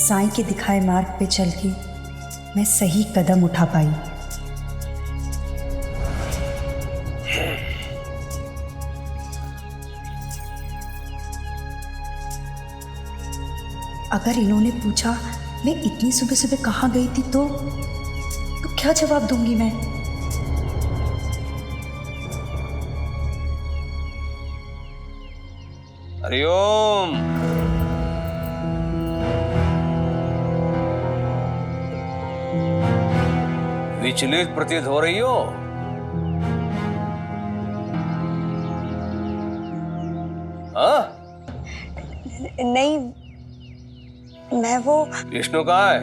साईं के दिखाए मार्ग पे चल के मैं सही कदम उठा पाई। अगर इन्होंने पूछा मैं इतनी सुबह सुबह कहाँ गई थी तो क्या जवाब दूंगी मैं? हरिओम। विचलित प्रतीत हो रही हो? हाँ? नहीं, मैं वो विष्णु कहाँ है?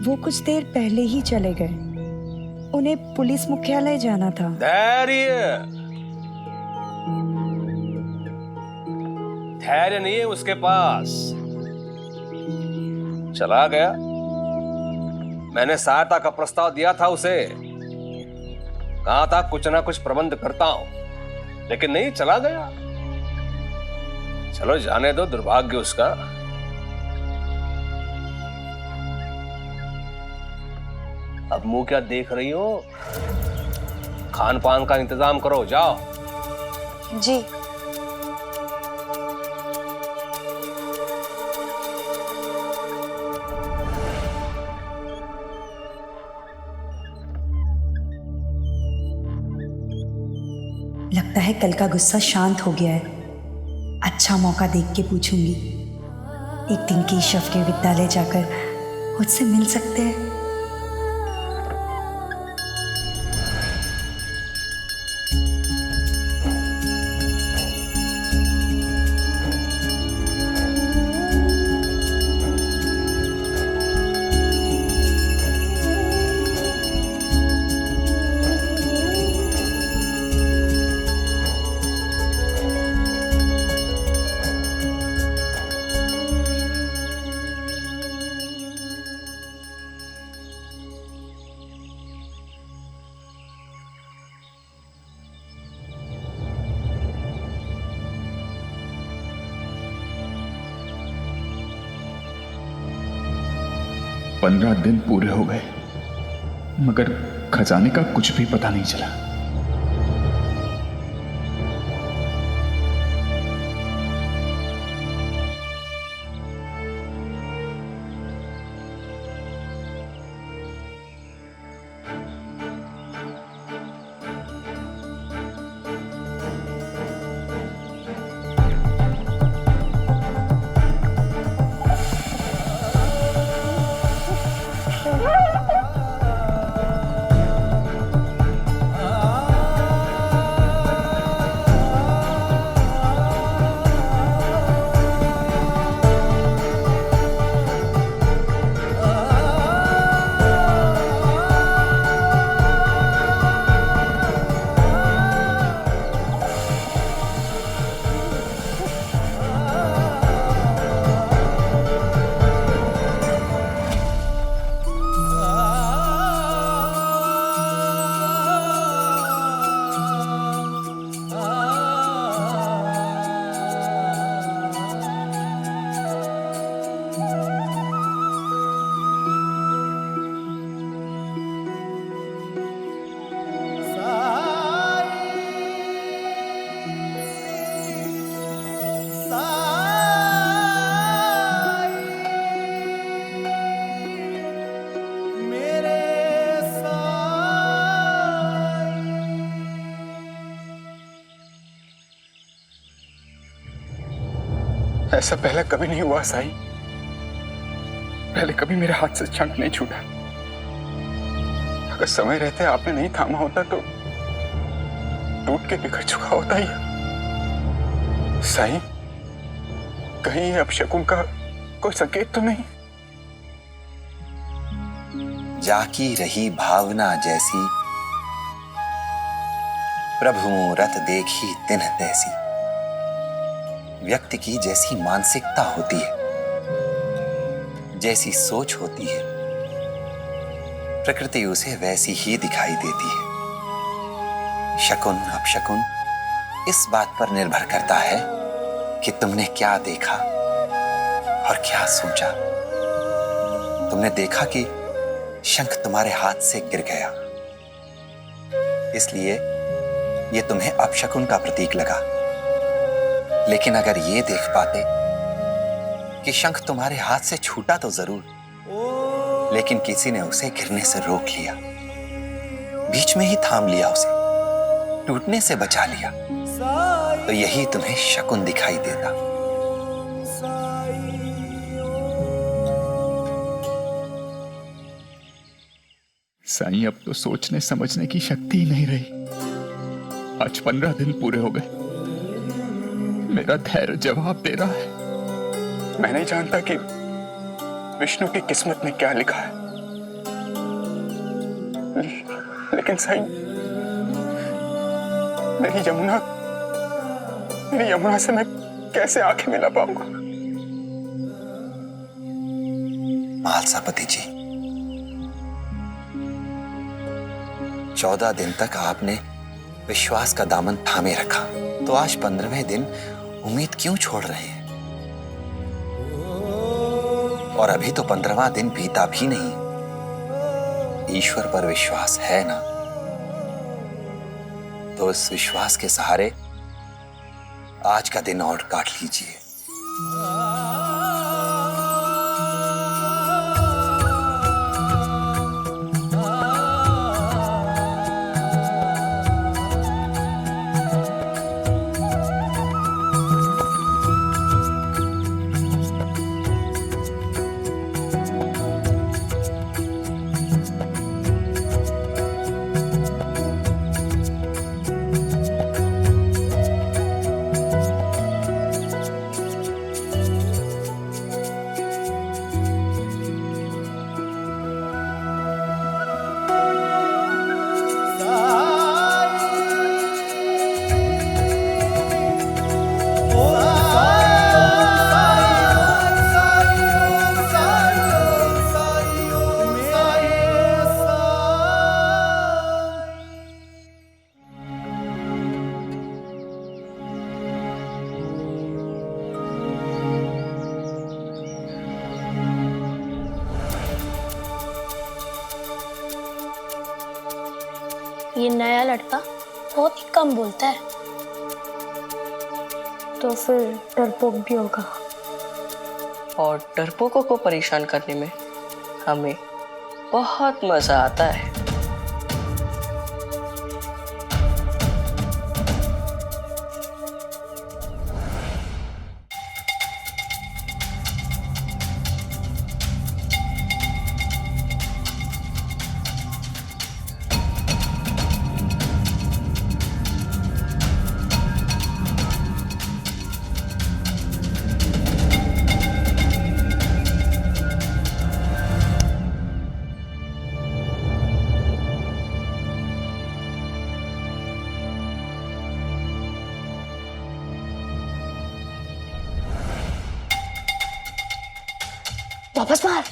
वो कुछ देर पहले ही चले गए। उन्हें पुलिस मुख्यालय जाना था। धैर्य नहीं है उसके पास। चला गया। मैंने सहायता का प्रस्ताव दिया था उसे, कहा था कुछ ना कुछ प्रबंध करता हूं, लेकिन नहीं, चला गया। चलो जाने दो, दुर्भाग्य उसका। अब मुंह क्या देख रही हो? खान पान का इंतजाम करो, जाओ। जी। लगता है कल का गुस्सा शांत हो गया है। अच्छा मौका देख के पूछूंगी, एक दिन केशव के विद्यालय जाकर मुझसे मिल सकते हैं? पंद्रह दिन पूरे हो गए मगर खजाने का कुछ भी पता नहीं चला। ऐसा पहले कभी नहीं हुआ साईं। पहले कभी मेरे हाथ से शंख नहीं छूटा। अगर समय रहते आपने नहीं थामा होता तो टूट के बिखर चुका होता ही। साईं, कहीं अपशकुन का कोई संकेत तो नहीं? जाकी रही भावना जैसी, प्रभु मूरत देखी तिन्ह तैसी। व्यक्ति की जैसी मानसिकता होती है, जैसी सोच होती है, प्रकृति उसे वैसी ही दिखाई देती है। शकुन अपशकुन इस बात पर निर्भर करता है कि तुमने क्या देखा और क्या सोचा। तुमने देखा कि शंख तुम्हारे हाथ से गिर गया, इसलिए ये तुम्हें अपशकुन का प्रतीक लगा। लेकिन अगर ये देख पाते कि शंख तुम्हारे हाथ से छूटा तो जरूर, लेकिन किसी ने उसे गिरने से रोक लिया, बीच में ही थाम लिया, उसे टूटने से बचा लिया, तो यही तुम्हें शकुन दिखाई देता। साईं, अब तो सोचने समझने की शक्ति ही नहीं रही। आज 15 दिन पूरे हो गए, मेरा धैर्य जवाब दे रहा है। मैं नहीं जानता कि विष्णु की किस्मत में क्या लिखा है, लेकिन साईं, मेरी यमुना से मैं कैसे आंखें मिला पाऊंगा? मालसापति जी, 14 दिन तक आपने विश्वास का दामन थामे रखा, तो आज 15वें दिन उम्मीद क्यों छोड़ रहे हैं? और अभी तो 15वां दिन बीता भी नहीं। ईश्वर पर विश्वास है ना, तो इस विश्वास के सहारे आज का दिन और काट लीजिए। ये नया लड़का बहुत ही कम बोलता है, तो फिर डरपोक भी होगा। और डरपोकों को परेशान करने में हमें बहुत मजा आता है। वापस मार।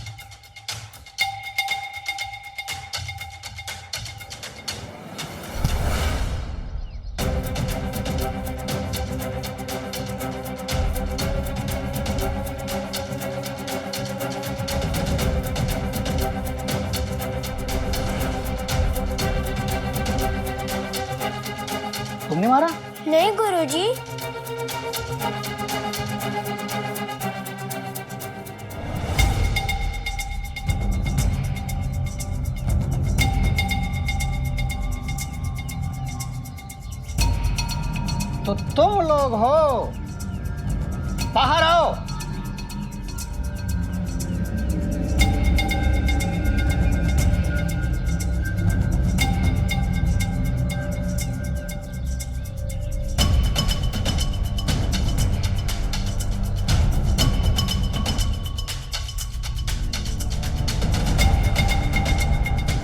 तुमने मारा? नहीं गुरुजी। तो तुम लोग हो, बाहर आओ।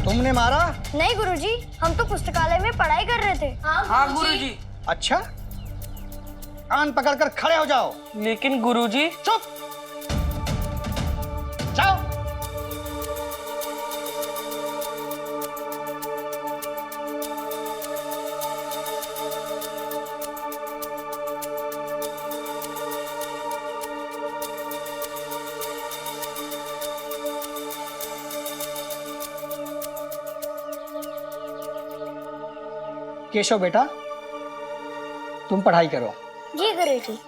तुमने मारा? नहीं गुरुजी, हम तो पुस्तकालय में पढ़ाई कर रहे थे। हाँ गुरुजी। अच्छा, कान पकड़कर खड़े हो जाओ। लेकिन गुरुजी। चुप, जाओ। केशव बेटा, तुम पढ़ाई करो। जी गुरुजी।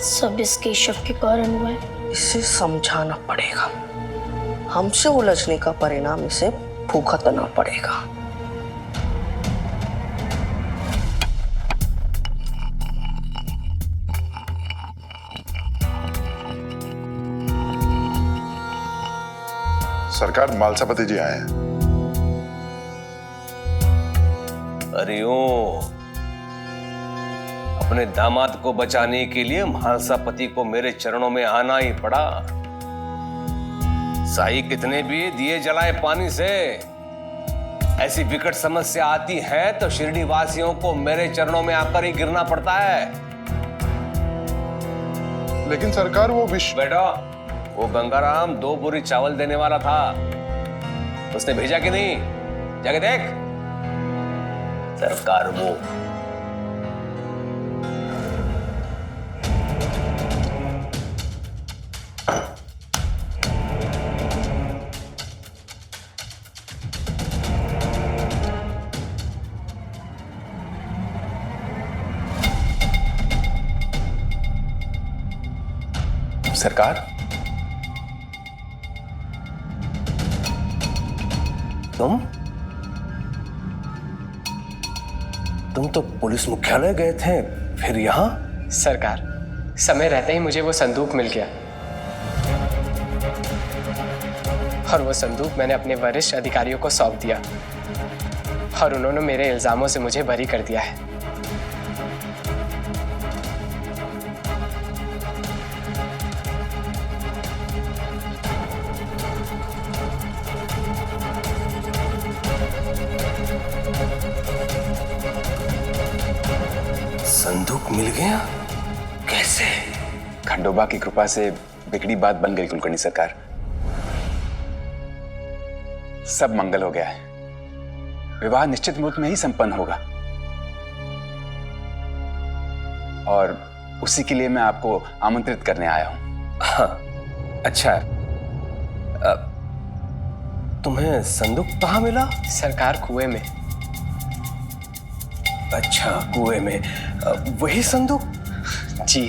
सब इस केशव के कारण हुआ है। इसे समझाना पड़ेगा। हमसे उलझने का परिणाम इसे भुगतना पड़ेगा। सरकार, मालसापति जी आए हैं। अरे ओ, अपने दामाद को बचाने के लिए महासापति को मेरे चरणों में आना ही पड़ा। साई कितने भी दिए जलाए पानी से, ऐसी विकट समस्या आती है तो शिरडी वासियों को मेरे चरणों में आकर ही गिरना पड़ता है। लेकिन सरकार, वो विश्व बेटा, वो गंगाराम 2 बोरी चावल देने वाला था, उसने भेजा कि नहीं? जाके देख। सरकार, वो सरकार, तुम तो पुलिस मुख्यालय गए थे, फिर यहाँ? सरकार, समय रहते ही मुझे वो संदूक मिल गया और वो संदूक मैंने अपने वरिष्ठ अधिकारियों को सौंप दिया और उन्होंने मेरे इल्जामों से मुझे बरी कर दिया है। संदूक मिल गया? कैसे? खंडोबा की कृपा से बिगड़ी बात बन गई कुलकर्णी सरकार। सब मंगल हो गया है। विवाह निश्चित मुहूर्त में ही संपन्न होगा और उसी के लिए मैं आपको आमंत्रित करने आया हूं। हाँ, अच्छा। तुम्हें संदूक कहाँ मिला? सरकार, कुएं में। अच्छा, कुएं में। वही संदूक? जी।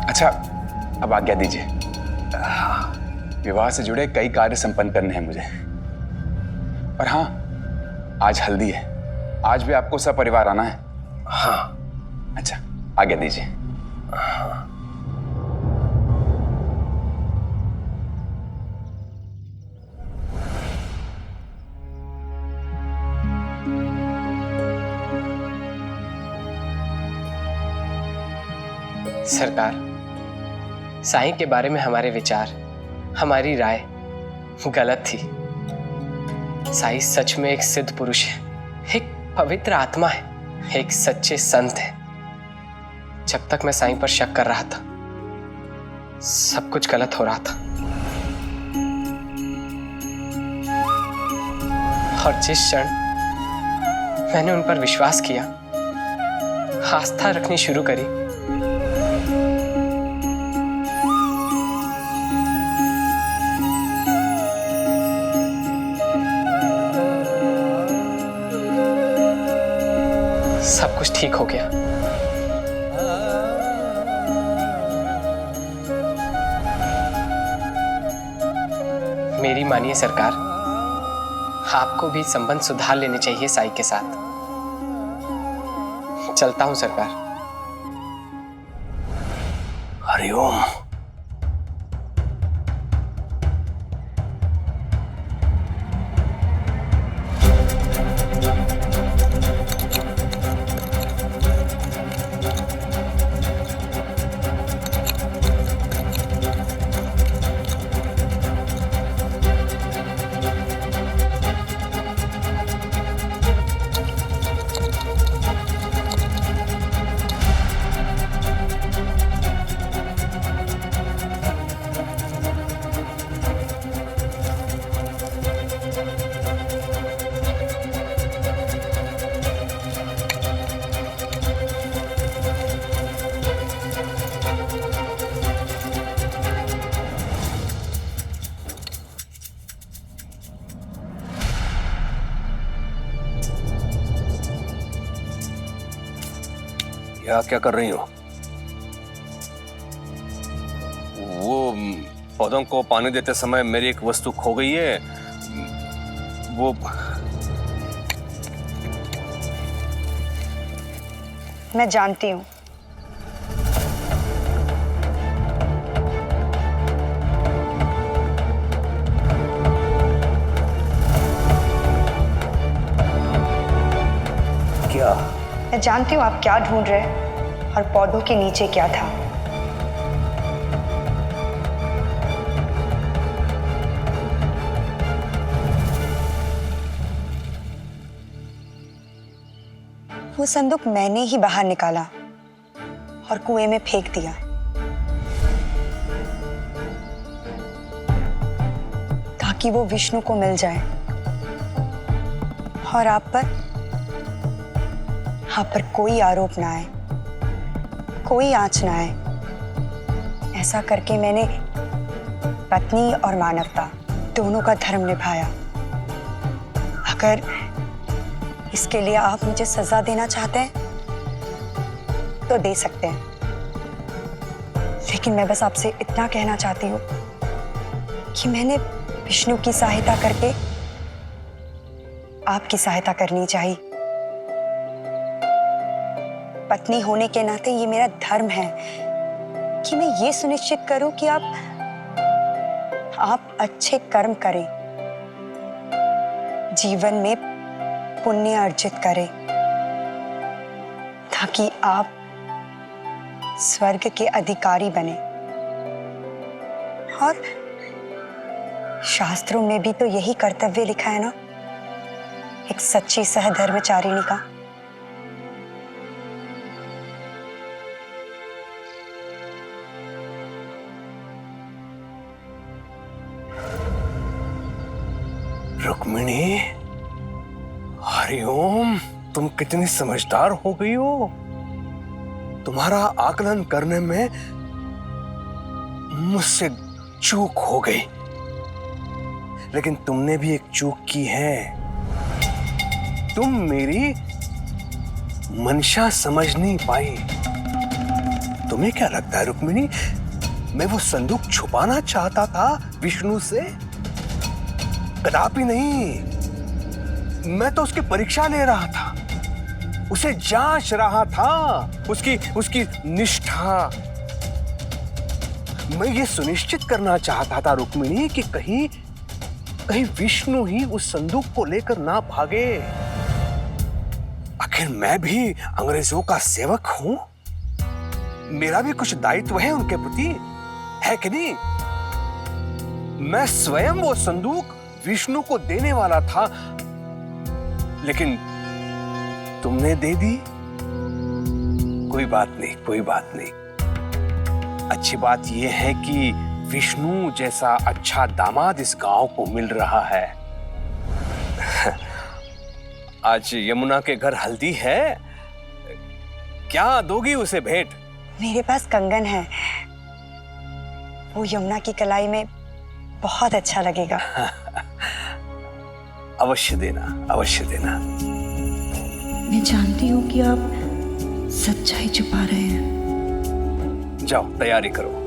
अच्छा, अब आज्ञा दीजिए। विवाह से जुड़े कई कार्य संपन्न करने हैं मुझे। और हाँ, आज हल्दी है। आज भी आपको सपरिवार आना है। हाँ। अच्छा, आज्ञा दीजिए। सरकार, साईं के बारे में हमारे विचार, हमारी राय गलत थी। साईं सच में एक सिद्ध पुरुष है, एक पवित्र आत्मा है, एक सच्चे संत है। जब तक मैं साईं पर शक कर रहा था, सब कुछ गलत हो रहा था। और जिस क्षण मैंने उन पर विश्वास किया, आस्था रखनी शुरू करी, सब कुछ ठीक हो गया। मेरी मानिए सरकार, आपको भी संबंध सुधार लेने चाहिए साई के साथ। चलता हूं सरकार। हरिओम। यहाँ क्या कर रही हो? वो पौधों को पानी देते समय मेरी एक वस्तु खो गई है। वो मैं जानती हूँ। क्या? मैं जानती हूँ आप क्या ढूंढ रहे हैं और पौधों के नीचे क्या था। वो संदूक मैंने ही बाहर निकाला और कुएं में फेंक दिया, ताकि वो विष्णु को मिल जाए और आप पर कोई आरोप ना आए, कोई आंच ना आए। ऐसा करके मैंने पत्नी और मानवता दोनों का धर्म निभाया। अगर इसके लिए आप मुझे सजा देना चाहते हैं तो दे सकते हैं, लेकिन मैं बस आपसे इतना कहना चाहती हूँ कि मैंने विष्णु की सहायता करके आपकी सहायता करनी चाहिए। पत्नी होने के नाते ये मेरा धर्म है कि मैं ये सुनिश्चित करूं कि आप अच्छे कर्म करें, जीवन में पुण्य अर्जित करें, ताकि आप स्वर्ग के अधिकारी बने। और शास्त्रों में भी तो यही कर्तव्य लिखा है ना, एक सच्ची सहधर्मचारिणी का। रुक्मिणी, हरिओम, तुम कितनी समझदार हो गई हो। तुम्हारा आकलन करने में मुझसे चूक हो गई, लेकिन तुमने भी एक चूक की है। तुम मेरी मंशा समझ नहीं पाई। तुम्हें क्या लगता है रुक्मिणी, मैं वो संदूक छुपाना चाहता था विष्णु से? कदापि नहीं। मैं तो उसकी परीक्षा ले रहा था, उसे जांच रहा था, उसकी निष्ठा। मैं ये सुनिश्चित करना चाहता था रुक्मिणी कि कहीं विष्णु ही उस संदूक को लेकर ना भागे। आखिर मैं भी अंग्रेजों का सेवक हूं, मेरा भी कुछ दायित्व है उनके प्रति, है कि नहीं? मैं स्वयं वो संदूक विष्णु को देने वाला था, लेकिन तुमने दे दी। कोई बात नहीं, कोई बात नहीं। अच्छी बात यह है कि विष्णु जैसा अच्छा दामाद इस गांव को मिल रहा है। आज यमुना के घर हल्दी है, क्या दोगी उसे भेंट? मेरे पास कंगन है, वो यमुना की कलाई में बहुत अच्छा लगेगा। अवश्य देना, अवश्य देना। मैं जानती हूँ कि आप सच्चाई छुपा रहे हैं। जाओ तैयारी करो।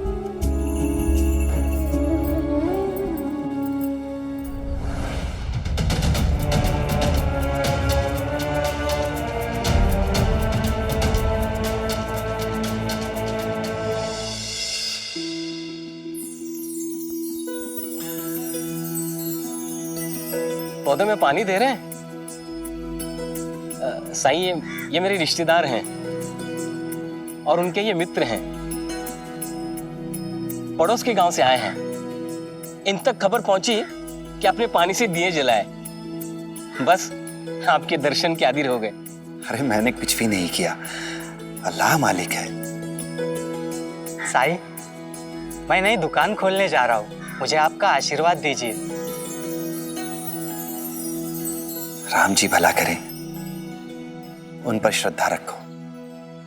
पौधे में पानी दे रहे हैं? साईं, ये मेरे रिश्तेदार हैं और उनके ये मित्र हैं, पड़ोस के गांव से आए हैं। इन तक खबर पहुंची कि आपने पानी से दिए जलाए, बस आपके दर्शन के आदि हो गए। अरे मैंने कुछ भी नहीं किया, अल्लाह मालिक है। साईं, मैं नई दुकान खोलने जा रहा हूँ, मुझे आपका आशीर्वाद दीजिए। राम जी भला करें, उन पर श्रद्धा रखो,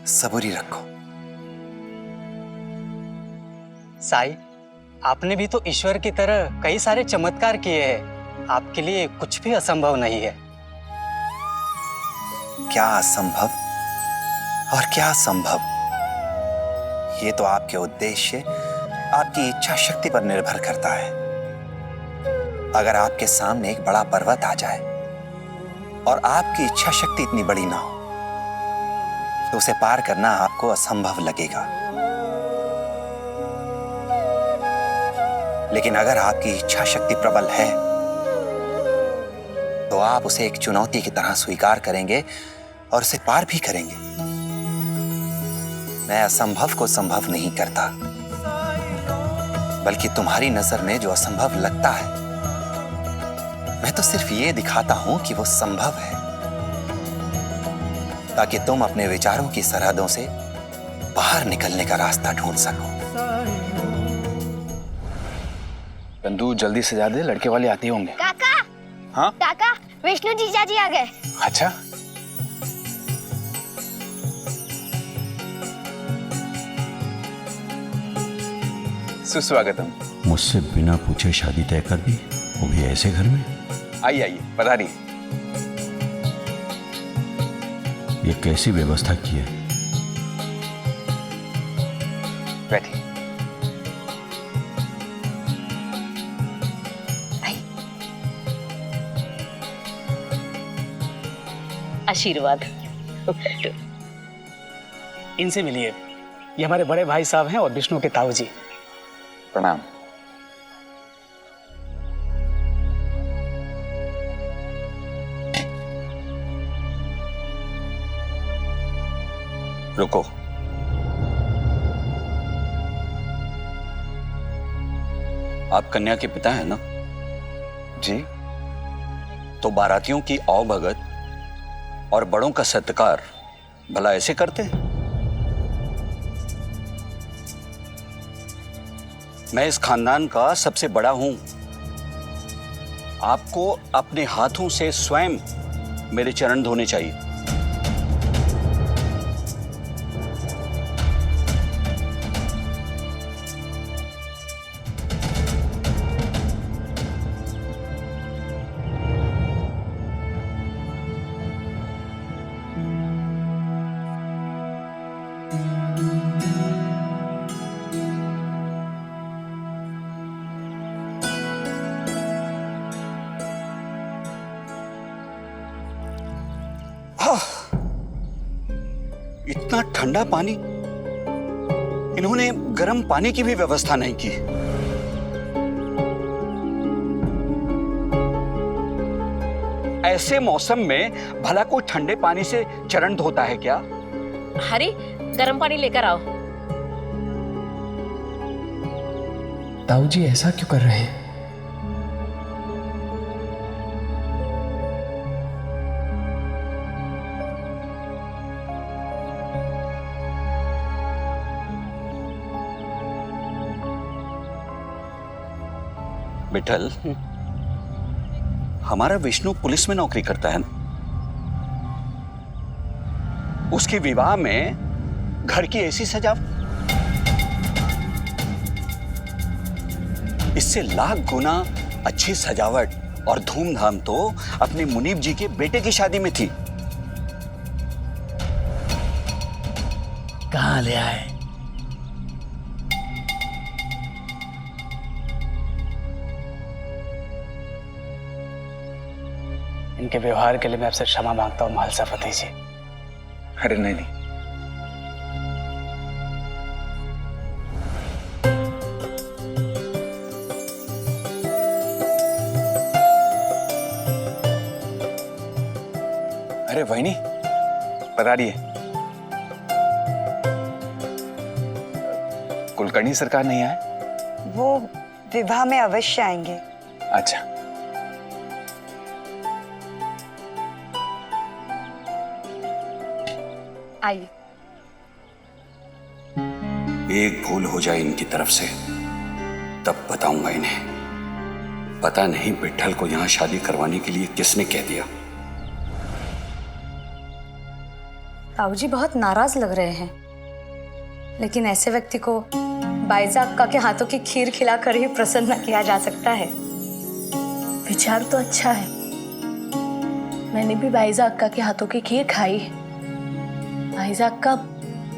सबूरी रखो। साईं, आपने भी तो ईश्वर की तरह कई सारे चमत्कार किए हैं, आपके लिए कुछ भी असंभव नहीं है। क्या असंभव? और क्या संभव, ये तो आपके उद्देश्य, आपकी इच्छा शक्ति पर निर्भर करता है। अगर आपके सामने एक बड़ा पर्वत आ जाए और आपकी इच्छा शक्ति इतनी बड़ी ना हो तो उसे पार करना आपको असंभव लगेगा। लेकिन अगर आपकी इच्छा शक्ति प्रबल है तो आप उसे एक चुनौती की तरह स्वीकार करेंगे और उसे पार भी करेंगे। मैं असंभव को संभव नहीं करता, बल्कि तुम्हारी नजर में जो असंभव लगता है मैं तो सिर्फ ये दिखाता हूं कि वो संभव है, ताकि तुम अपने विचारों की सरहदों से बाहर निकलने का रास्ता ढूंढ सको। तंदू जल्दी सजा दे, लड़के वाले आते होंगे। काका, हाँ काका, विष्णु जीजा जी आ गए। अच्छा, सुस्वागतम। मुझसे बिना पूछे शादी तय कर दी, वो भी ऐसे घर में। आइए आइए, पधारिए। ये कैसी व्यवस्था की है? बैठिए। आशीर्वाद। इनसे मिलिए, ये हमारे बड़े भाई साहब हैं और विष्णु के ताऊ जी। प्रणाम। रुको, आप कन्या के पिता हैं ना? जी। तो बारातियों की आवभगत और बड़ों का सत्कार भला ऐसे करते हैं? मैं इस खानदान का सबसे बड़ा हूं। आपको अपने हाथों से स्वयं मेरे चरण धोने चाहिए। इतना ठंडा पानी, इन्होंने गर्म पानी की भी व्यवस्था नहीं की। ऐसे मौसम में भला कोई ठंडे पानी से चरण धोता है क्या? हरी, गर्म पानी लेकर आओ। ताऊ जी ऐसा क्यों कर रहे हैं? विठल, हमारा विष्णु पुलिस में नौकरी करता है ना? उसके विवाह में घर की ऐसी सजावट, इससे लाख गुना अच्छी सजावट और धूमधाम तो अपने मुनीब जी के बेटे की शादी में थी। कहाँ ले आए? इनके व्यवहार के लिए मैं आपसे क्षमा मांगता हूँ महालसा फतेह जी। अरे नहीं नहीं, अरे वहीनी, पधारिए। कुलकर्णी सरकार नहीं आए? वो विवाह में अवश्य आएंगे। अच्छा। आइए। एक भूल हो जाए इनकी तरफ से तब बताऊंगा इन्हें। पता नहीं विठल को यहां शादी करवाने के लिए किसने कह दिया। ताऊ जी बहुत नाराज लग रहे हैं, लेकिन ऐसे व्यक्ति को बाइजा अक्का के हाथों की खीर खिलाकर ही प्रसन्न किया जा सकता है। विचार तो अच्छा है, मैंने भी बाइजा अक्का के हाथों की खीर खाई, भाईजा का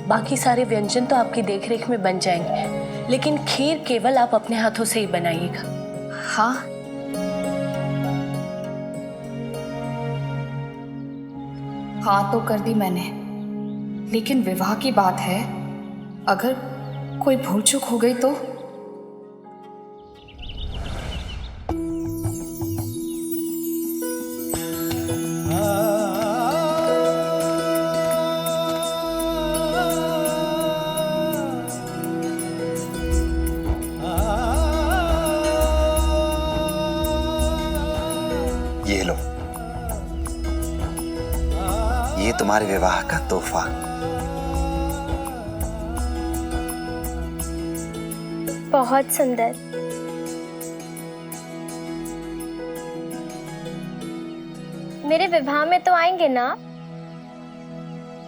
बाकी सारे व्यंजन तो आपकी देखरेख में बन जाएंगे, लेकिन खीर केवल आप अपने हाथों से ही बनाइएगा। हाँ, हाँ तो कर दी मैंने, लेकिन विवाह की बात है, अगर कोई भूल चूक हो गई तो? ये लो, ये तुम्हारे विवाह का तोहफा। बहुत सुंदर। मेरे विवाह में तो आएंगे ना?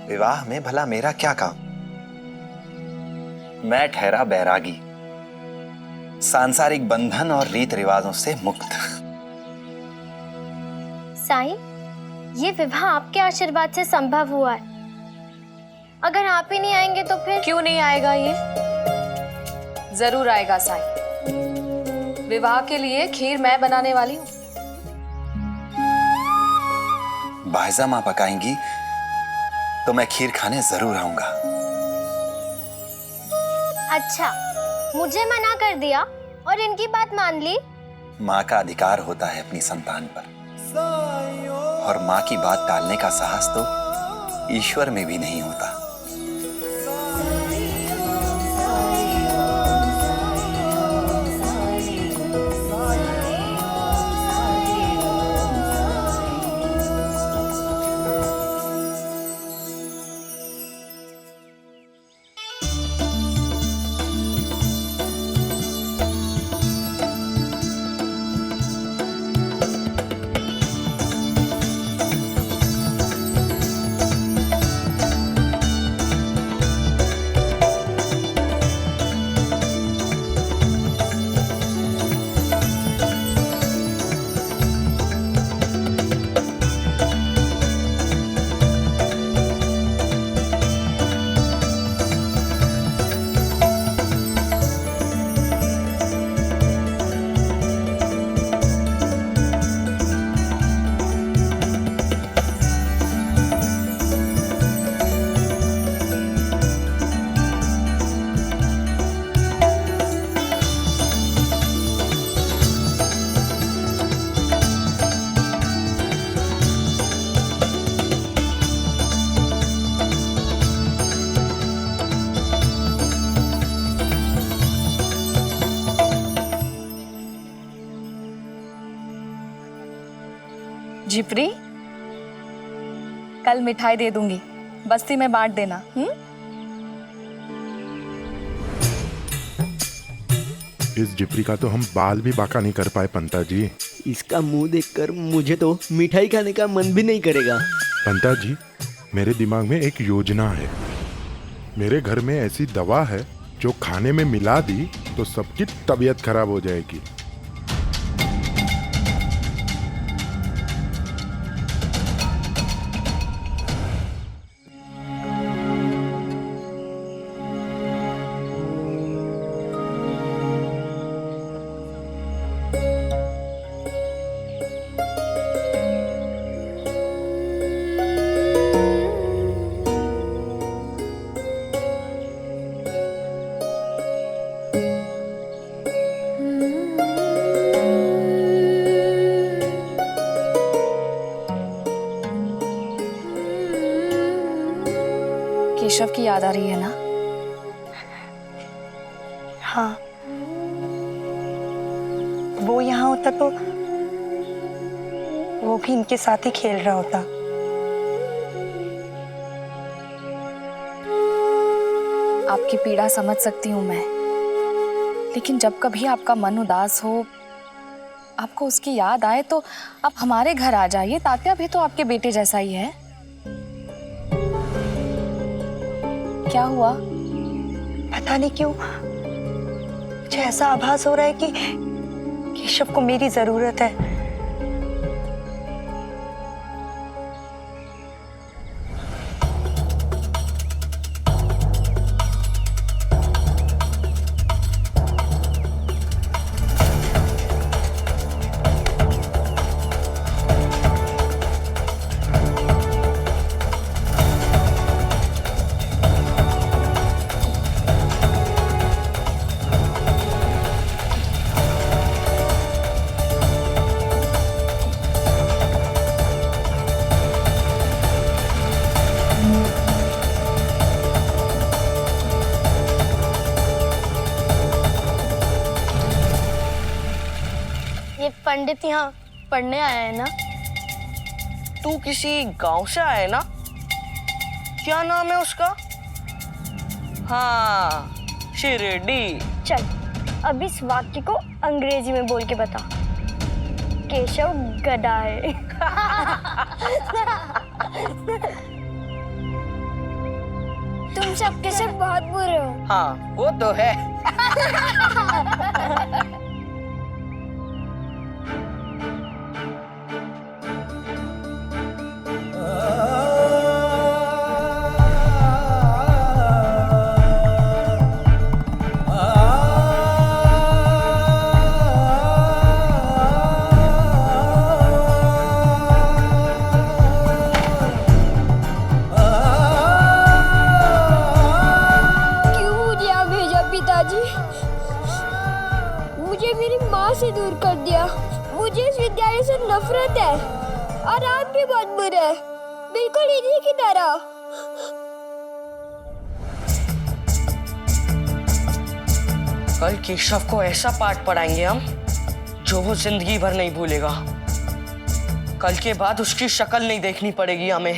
विवाह में भला मेरा क्या काम? मैं ठहरा बैरागी, सांसारिक बंधन और रीत रिवाजों से मुक्त। साईं, ये विवाह आपके आशीर्वाद से संभव हुआ है। अगर आप ही नहीं आएंगे तो फिर? क्यों नहीं आएगा? ये जरूर आएगा साईं। विवाह के लिए खीर मैं बनाने वाली हूँ। बाइजा माँ पकाएंगी तो मैं खीर खाने जरूर आऊंगा। अच्छा, मुझे मना कर दिया और इनकी बात मान ली? माँ का अधिकार होता है अपनी संतान पर, और माँ की बात टालने का साहस तो ईश्वर में भी नहीं होता। झिपरी, कल मिठाई दे दूंगी, बस्ती में बांट देना। इस जिपरी का तो हम बाल भी बाका नहीं कर पाए पंता जी। इसका मुंह देखकर मुझे तो मिठाई खाने का मन भी नहीं करेगा। पंता जी, मेरे दिमाग में एक योजना है। मेरे घर में ऐसी दवा है जो खाने में मिला दी तो सबकी तबीयत खराब हो जाएगी। केशव की याद आ रही है ना? हाँ, वो यहाँ होता तो वो भी इनके साथ ही खेल रहा होता। आपकी पीड़ा समझ सकती हूँ मैं, लेकिन जब कभी आपका मन उदास हो, आपको उसकी याद आए तो आप हमारे घर आ जाइए। तात्या भी तो आपके बेटे जैसा ही है। क्या हुआ? पता नहीं क्यों मुझे ऐसा आभास हो रहा है कि केशव को मेरी जरूरत है। पंडित यहाँ पढ़ने आया है ना? तू किसी गांव से आया है ना? क्या नाम है उसका? हाँ, शिरडी। चल अब इस वाक्य को अंग्रेजी में बोल के बता। केशव गधा है। तुम सब केशव बहुत बुरे हो। हाँ वो तो है। मुझे मेरी माँ से दूर कर दिया। मुझे इस विद्यालय से नफरत है और आप भी बहुत बुरे हैं, बिल्कुल इन्हीं की तरह। कल केशव को ऐसा पाठ पढ़ाएंगे हम जो वो जिंदगी भर नहीं भूलेगा। कल के बाद उसकी शक्ल नहीं देखनी पड़ेगी हमें।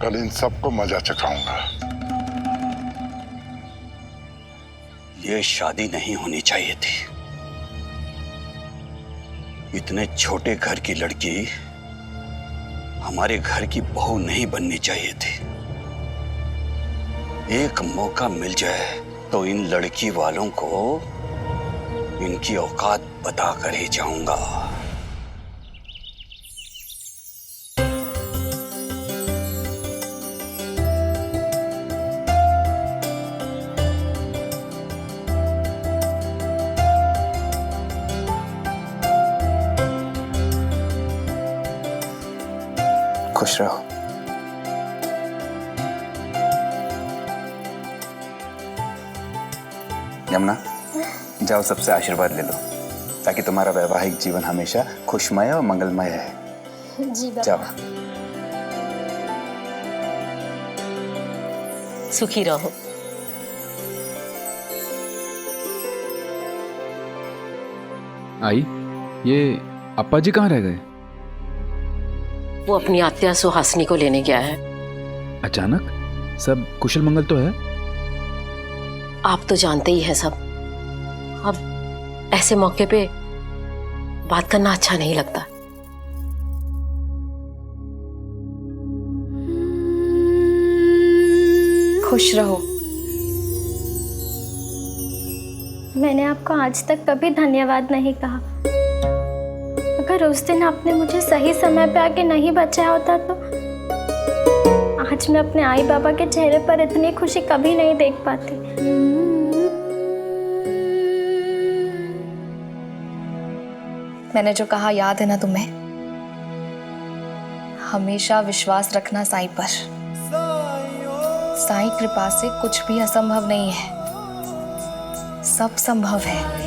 कल इन सबको मजा चखाऊंगा। ये शादी नहीं होनी चाहिए थी। इतने छोटे घर की लड़की हमारे घर की बहू नहीं बननी चाहिए थी। एक मौका मिल जाए तो इन लड़की वालों को इनकी औकात बता कर ही जाऊंगा। खुश रहो। यमुना, जाओ सबसे आशीर्वाद ले लो ताकि तुम्हारा वैवाहिक जीवन हमेशा खुशमय और मंगलमय है। जी बाबा। जाओ। सुखी रहो। आई, ये अप्पा जी कहाँ रह गए? वो अपनी आत्या सुहासिनी को लेने गया है। अचानक? सब कुशल मंगल तो है? आप तो जानते ही हैं सब। अब ऐसे मौके पे बात करना अच्छा नहीं लगता। खुश रहो। मैंने आपको आज तक कभी धन्यवाद नहीं कहा। अगर उस दिन आपने मुझे सही समय पे आके नहीं बचाया होता तो आज मैं अपने आई बाबा के चेहरे पर इतनी खुशी कभी नहीं देख पाती। मैंने जो कहा याद है ना तुम्हें? हमेशा विश्वास रखना साईं पर। साईं कृपा से कुछ भी असंभव नहीं है, सब संभव है।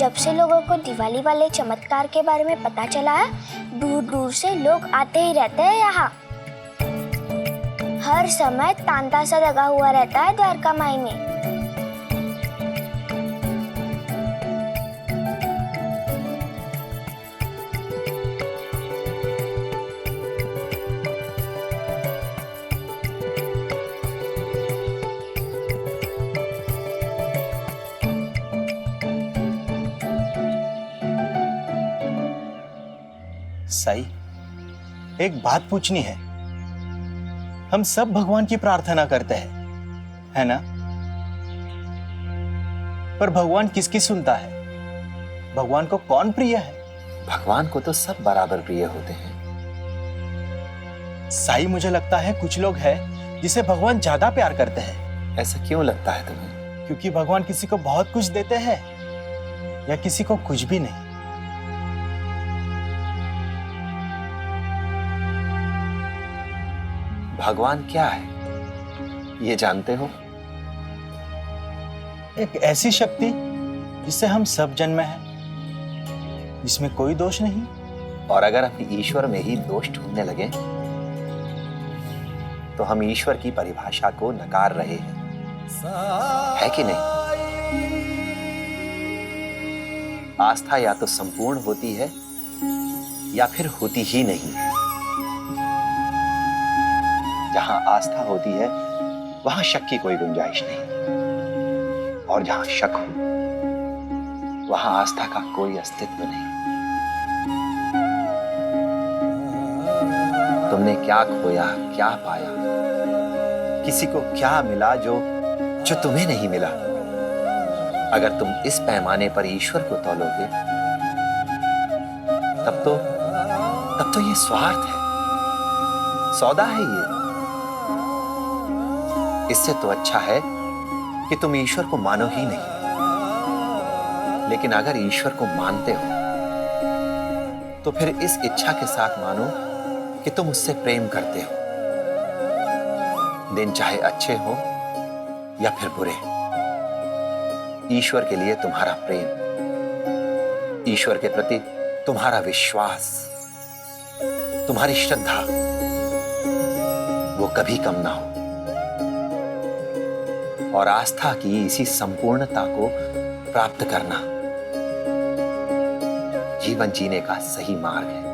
जब से लोगों को दिवाली वाले चमत्कार के बारे में पता चला है, दूर दूर से लोग आते ही रहते हैं यहाँ। हर समय तांता सा लगा हुआ रहता है द्वारका माई में। साईं, एक बात पूछनी है। हम सब भगवान की प्रार्थना करते हैं, है ना? पर भगवान किसकी सुनता है? भगवान को कौन प्रिय है? भगवान को तो सब बराबर प्रिय होते हैं। साईं, मुझे लगता है कुछ लोग हैं जिसे भगवान ज्यादा प्यार करते हैं। ऐसा क्यों लगता है तुम्हें? क्योंकि भगवान किसी को बहुत कुछ देते हैं या किसी को कुछ भी नहीं। भगवान क्या है ये जानते हो? एक ऐसी शक्ति जिससे हम सब जन्मे हैं, जिसमें कोई दोष नहीं। और अगर हम ईश्वर में ही दोष ढूंढने लगे तो हम ईश्वर की परिभाषा को नकार रहे हैं, है कि नहीं? आस्था या तो संपूर्ण होती है या फिर होती ही नहीं है। जहां आस्था होती है वहां शक की कोई गुंजाइश नहीं, और जहां शक हो वहां आस्था का कोई अस्तित्व नहीं। तुमने क्या खोया, क्या पाया, किसी को क्या मिला जो तुम्हें नहीं मिला? अगर तुम इस पैमाने पर ईश्वर को तौलोगे तब तो ये स्वार्थ है, सौदा है ये। इससे तो अच्छा है कि तुम ईश्वर को मानो ही नहीं। लेकिन अगर ईश्वर को मानते हो तो फिर इस इच्छा के साथ मानो कि तुम उससे प्रेम करते हो, दिन चाहे अच्छे हो या फिर बुरे। ईश्वर के लिए तुम्हारा प्रेम, ईश्वर के प्रति तुम्हारा विश्वास, तुम्हारी श्रद्धा वो कभी कम ना हो। और आस्था की इसी संपूर्णता को प्राप्त करना जीवन जीने का सही मार्ग है।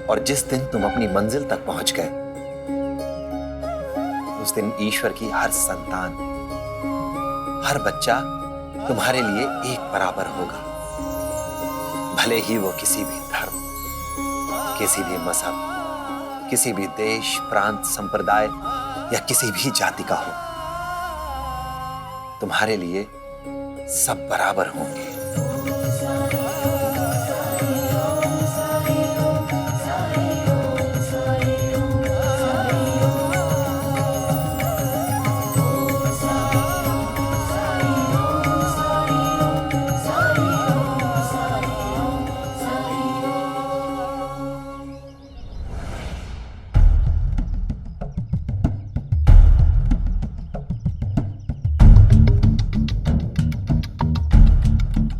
और जिस दिन तुम अपनी मंजिल तक पहुंच गए उस दिन ईश्वर की हर संतान, हर बच्चा तुम्हारे लिए एक बराबर होगा, भले ही वो किसी भी धर्म, किसी भी मजहब, किसी भी देश, प्रांत, संप्रदाय या किसी भी जाति का हो। तुम्हारे लिए सब बराबर होंगे।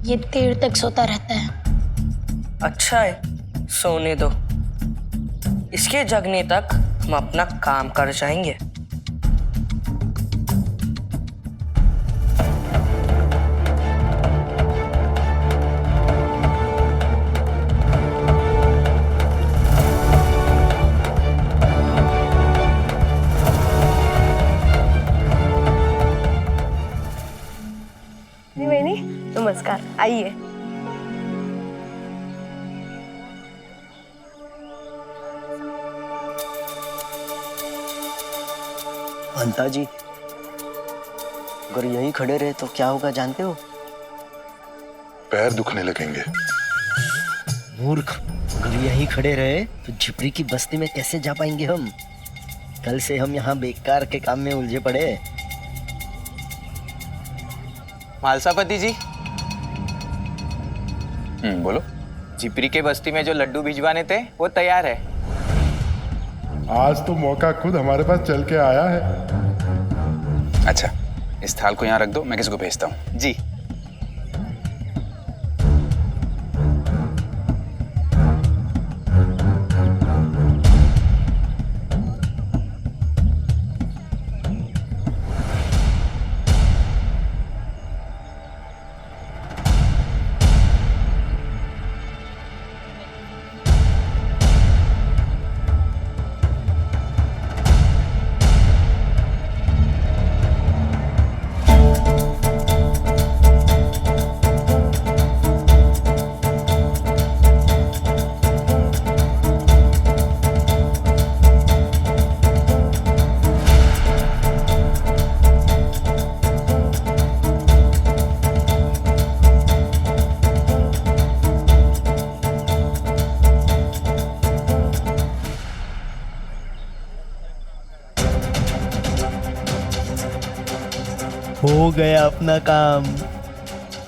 ये देर तक सोता रहता है। अच्छा है, सोने दो। इसके जगने तक हम अपना काम कर जाएंगे। नमस्कार, आइए। अंता जी, अगर यहीं खड़े रहे तो क्या होगा जानते हो? पैर दुखने लगेंगे। मूर्ख, अगर यहीं खड़े रहे तो झिपड़ी की बस्ती में कैसे जा पाएंगे हम? कल से हम यहाँ बेकार के काम में उलझे पड़े। मालसापति जी, बोलो। झिपरी के बस्ती में जो लड्डू भिजवाने थे वो तैयार है। आज तो मौका खुद हमारे पास चल के आया है। अच्छा, इस थाल को यहाँ रख दो, मैं किसी को भेजता हूँ। जी। हो गया अपना काम।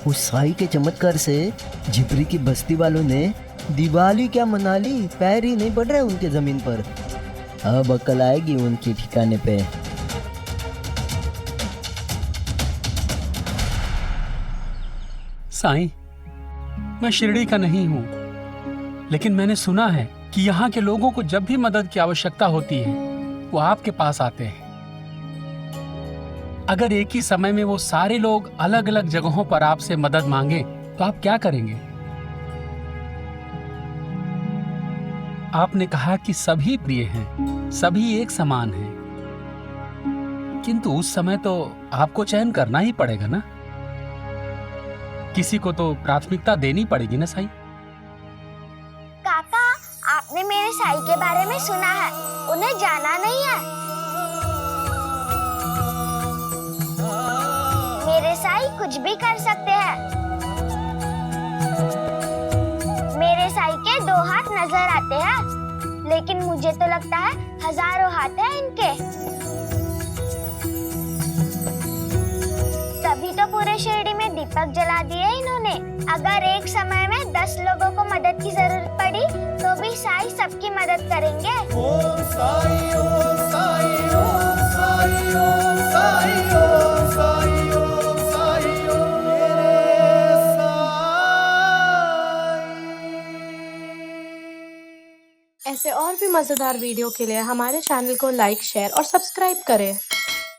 उस साई के चमत्कार से झिपरी की बस्ती वालों ने दिवाली क्या मना ली, पैर ही नहीं पड़ रहे उनके जमीन पर। अब अकल आएगी उनके ठिकाने पे। साईं, मैं शिरडी का नहीं हूं, लेकिन मैंने सुना है कि यहाँ के लोगों को जब भी मदद की आवश्यकता होती है वो आपके पास आते हैं। अगर एक ही समय में वो सारे लोग अलग अलग जगहों पर आपसे मदद मांगे तो आप क्या करेंगे? आपने कहा कि सभी प्रिय हैं, सभी एक समान हैं, किंतु उस समय तो आपको चयन करना ही पड़ेगा ना। किसी को तो प्राथमिकता देनी पड़ेगी ना साईं। काका, आपने मेरे साईं के बारे में सुना है, उन्हें जाना नहीं है। मेरे साईं कुछ भी कर सकते हैं। मेरे साईं के 2 हाथ नजर आते हैं, लेकिन मुझे तो लगता है हजारों हाथ हैं इनके। तभी तो पूरे शिरडी में दीपक जला दिए इन्होंने। अगर एक समय में 10 लोगों को मदद की जरूरत पड़ी तो भी साईं सबकी मदद करेंगे। ओम साईं, ओम साईं, ओम साईं, ओम साईं, ओम साईं, ओम साईं, ओम मेरे ऐसे और भी मजेदार वीडियो के लिए हमारे चैनल को लाइक, शेयर और सब्सक्राइब करें।